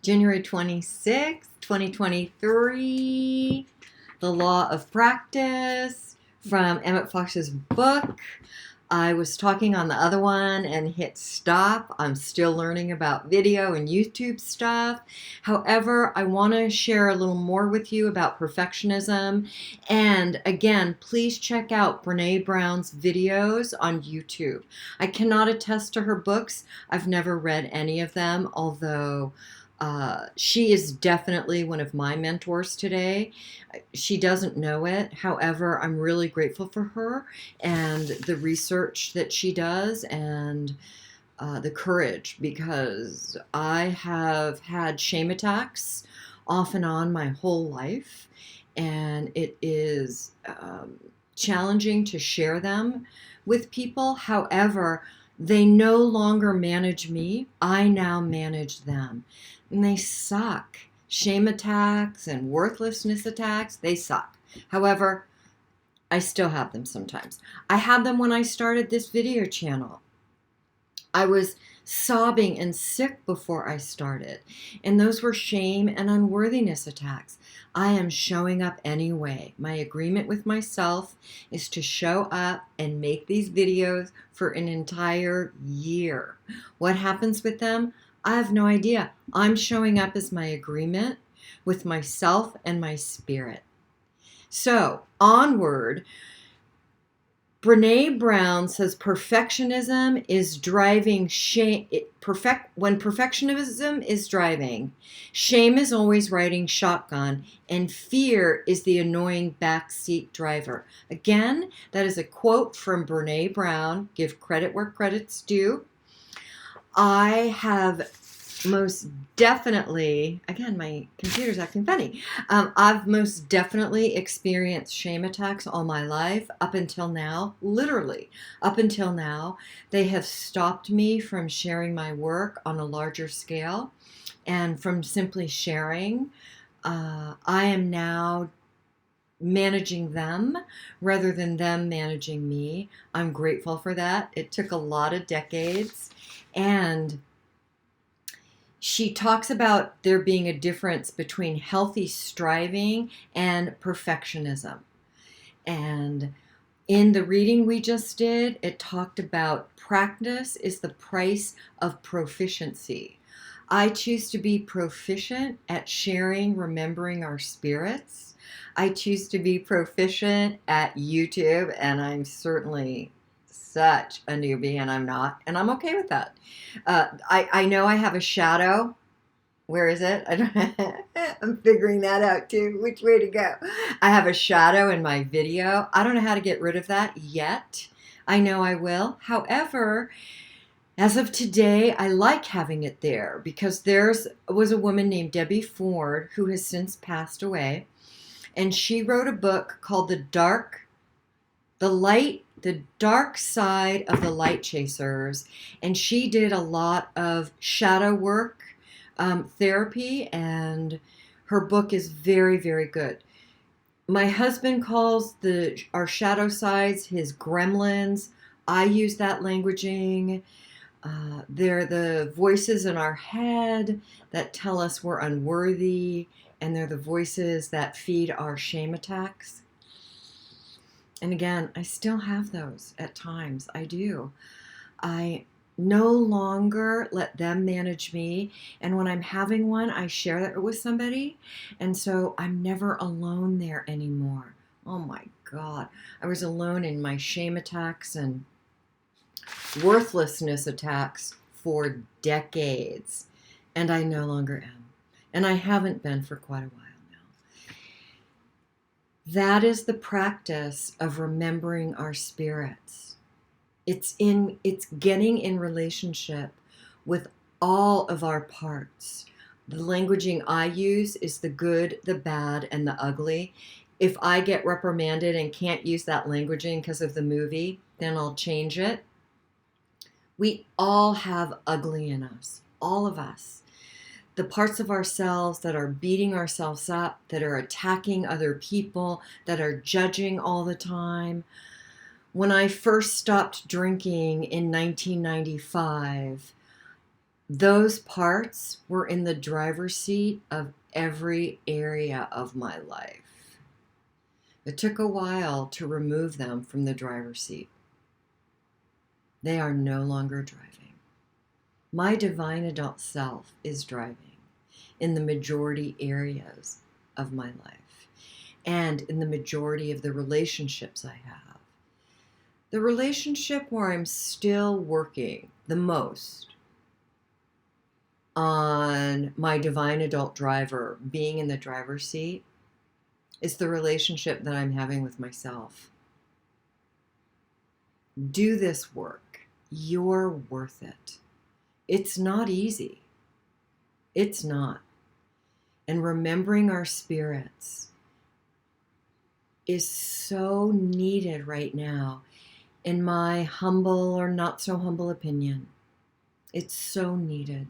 January 26th, 2023, The Law of Practice from Emmett Fox's book. I was talking on the other one and hit stop. I'm still learning about video and YouTube stuff. However, I want to share a little more with you about perfectionism. And again, please check out Brene Brown's videos on YouTube. I cannot attest to her books. I've never read any of them, although she is definitely one of my mentors today. She doesn't know it. However, I'm really grateful for her and the research that she does and the courage, because I have had shame attacks off and on my whole life, and it is challenging to share them with people. However, they no longer manage me. I now manage them. And they suck. Shame attacks and worthlessness attacks, they suck. However, I still have them sometimes. I had them when I started this video channel. I was sobbing and sick before I started, and those were shame and unworthiness attacks. I am showing up anyway. My agreement with myself is to show up and make these videos for an entire year. What happens with them? I have no idea. I'm showing up as my agreement with myself and my spirit. So, onward. Brene Brown says perfectionism is driving shame. When perfectionism is driving, shame is always riding shotgun, and fear is the annoying backseat driver. Again, that is a quote from Brene Brown. Give credit where credit's due. I have most definitely, again, my computer's acting funny. I've most definitely experienced shame attacks all my life up until now, literally up until now. They have stopped me from sharing my work on a larger scale and from simply sharing. I am now managing them rather than them managing me. I'm grateful for that. It took a lot of decades. And she talks about there being a difference between healthy striving and perfectionism. And in the reading we just did, it talked about practice is the price of proficiency. I choose to be proficient at sharing, remembering our spirits. I choose to be proficient at YouTube, and I'm certainly such a newbie, and I'm not, and I'm okay with that. I know I have a shadow. Where is it? I'm figuring that out too. Which way to go? I have a shadow in my video. I don't know how to get rid of that yet. I know I will. However, as of today, I like having it there because was a woman named Debbie Ford who has since passed away, and she wrote a book called The Dark Side of the Light Chasers, and she did a lot of shadow work, therapy, and her book is very, very good. My husband calls our shadow sides his gremlins. I use that languaging. They're the voices in our head that tell us we're unworthy, and they're the voices that feed our shame attacks. And again, I still have those at times. I do. I no longer let them manage me. And when I'm having one, I share that with somebody. And so I'm never alone there anymore. Oh my God. I was alone in my shame attacks and worthlessness attacks for decades. And I no longer am. And I haven't been for quite a while. That is the practice of remembering our spirits. It's getting in relationship with all of our parts. The languaging I use is the good, the bad, and the ugly. If I get reprimanded and can't use that languaging because of the movie, then I'll change it. We all have ugly in us, all of us. The parts of ourselves that are beating ourselves up, that are attacking other people, that are judging all the time. When I first stopped drinking in 1995, those parts were in the driver's seat of every area of my life. It took a while to remove them from the driver's seat. They are no longer driving. My divine adult self is driving in the majority areas of my life and in the majority of the relationships I have. The relationship where I'm still working the most on my divine adult driver being in the driver's seat is the relationship that I'm having with myself. Do this work. You're worth it. It's not easy. It's not. And remembering our spirits is so needed right now, in my humble or not so humble opinion. It's so needed.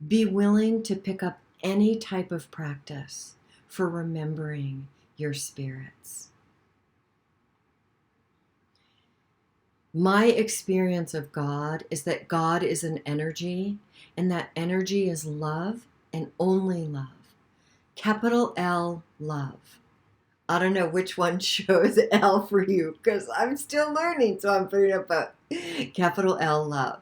Be willing to pick up any type of practice for remembering your spirits. My experience of God is that God is an energy, and that energy is love and only love. Capital L, love. I don't know which one shows L for you because I'm still learning, so I'm putting up a capital L, love.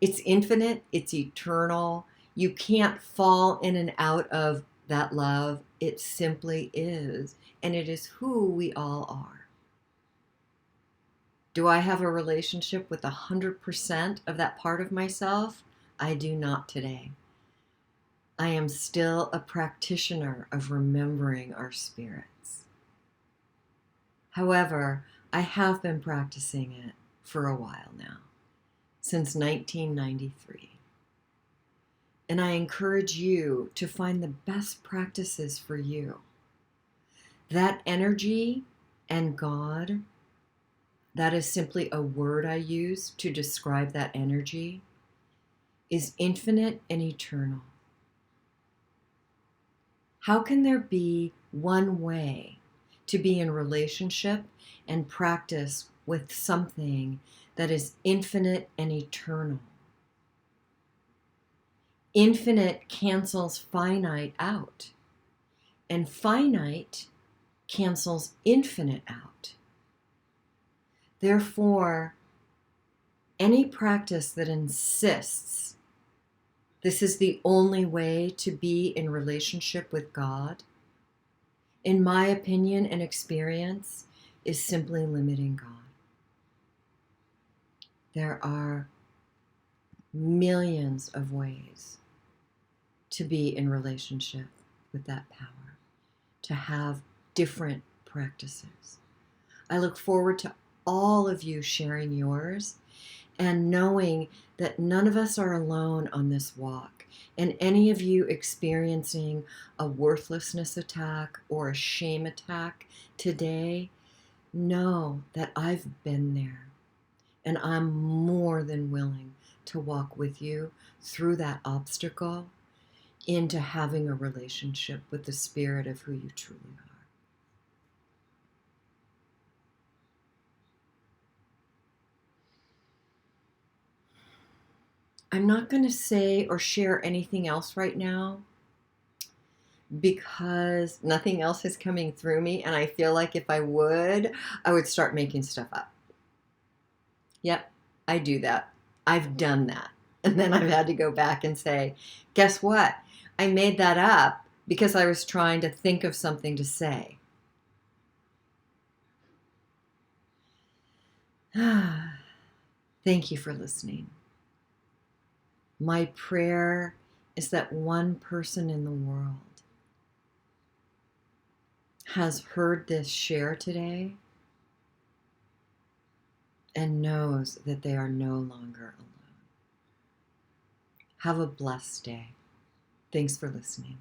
It's infinite, it's eternal. You can't fall in and out of that love. It simply is, and it is who we all are. Do I have a relationship with 100% of that part of myself? I do not today. I am still a practitioner of remembering our spirits. However, I have been practicing it for a while now, since 1993. And I encourage you to find the best practices for you. That energy and God, that is simply a word I use to describe that energy, is infinite and eternal. How can there be one way to be in relationship and practice with something that is infinite and eternal? Infinite cancels finite out, and finite cancels infinite out. Therefore, any practice that insists this is the only way to be in relationship with God, in my opinion and experience, is simply limiting God. There are millions of ways to be in relationship with that power, to have different practices. I look forward to all of you sharing yours and knowing that none of us are alone on this walk. And any of you experiencing a worthlessness attack or a shame attack today, know that I've been there. And I'm more than willing to walk with you through that obstacle into having a relationship with the spirit of who you truly are. I'm not going to say or share anything else right now because nothing else is coming through me, and I feel like if I would start making stuff up. Yep, I do that. I've done that. And then I've had to go back and say, guess what? I made that up because I was trying to think of something to say. Thank you for listening. My prayer is that one person in the world has heard this share today and knows that they are no longer alone. Have a blessed day. Thanks for listening.